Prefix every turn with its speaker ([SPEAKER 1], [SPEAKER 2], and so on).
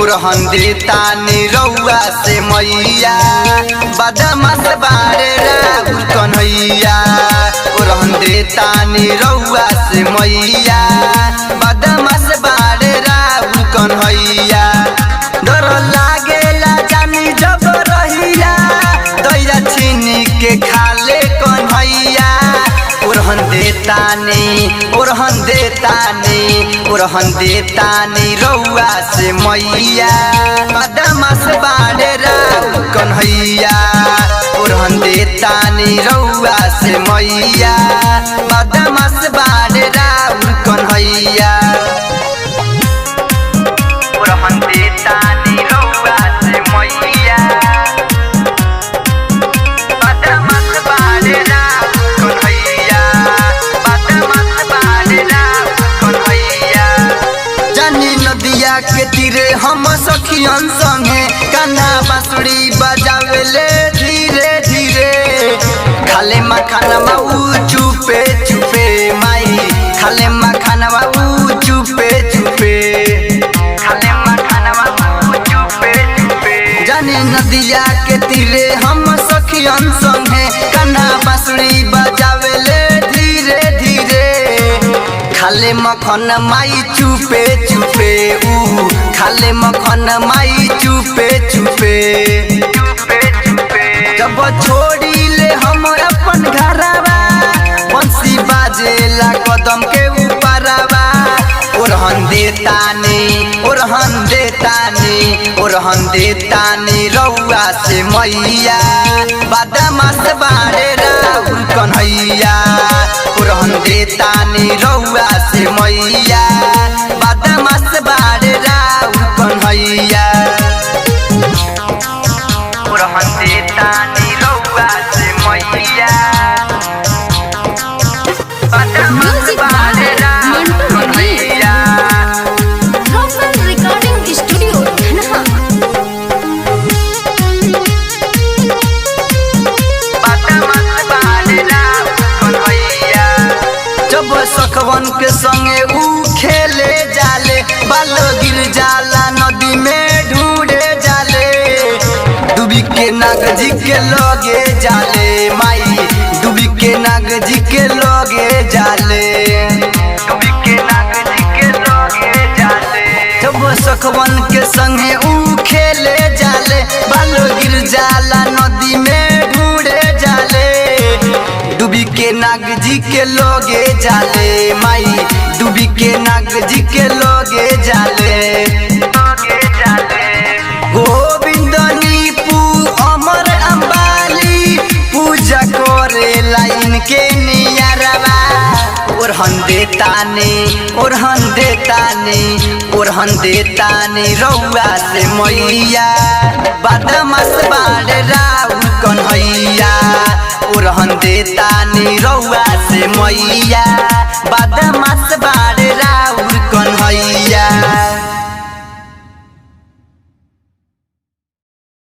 [SPEAKER 1] उरहन देतानी रउआ से मैया बदमाश बारे राहुल कन्हैया। उरहन देतानी रउआ से मैया बदमाश बारे राहुल कन्हैया। डर लागेला जानी जब रहिया दैया छीनी के खाले कन्हैया। उरहन देतानी रउआ से मैया बदमाश बारे राहुल कन्हैया। उरहन देतानी रउआ से मैया बदमाश बारे राहुल कन्हैया। उरहन देतानी रउआ से मैया बदमाश बारे राहुल कन्हैया। नदिया के तीरे हम सखियन संगे कान्हा बांसुरी बजावेले धीरे धीरे। खाले मखानवा ऊ चुपे चुपे माई खाले मखानवा ऊ चुपे चुपे। खाले मखानवा ऊ चुपे चुपे। जानी नदिया के तीरे हम सखियन संगे कान्हा बांसुरी बजावेले धीरे धीरे। खाले मखन माई चुपे चुपे ऊ खाले मखन माई चुपे चुपे। जब छोड़ी ले हम अपन घरवा बंसी बाजेला कदम के ऊपरवा। उरहन देतानी रउआ से मैया बदमाश बारे राहुल कन्हैया। उरहन देतानी रउआ से मैया बदमाश बारे राहुल कन्हैया। उरहन देतानी रउआ से मैया बदमाश बारे राहुल कन्हैया। सखवन के संगे ऊ खेले जाले बाल गिर जाला नदी में ढूंढे जाले। डूबी के नाग जी के लगे जाले माई डूबी के नाग जी के लगे जाले। डूबी के नाग जी के लगे जाले। जब सखवन के संगे ऊ खेले जाले बाल गिर जाला नदी में ढूंढे जाले। डूबी के नाग जी के लगे जाले माई डूबी के नाग जी के लगे जाले। गोविंद नीपू अमर अंबाली पूजा करे लाइन के नियरवा। उरहन देतानी रउआ से मैया बदमाश बारे राहुल कन्हैया। उरहन देतानी रउआ से मैया बदमाश बारे राहुल कन्हैया।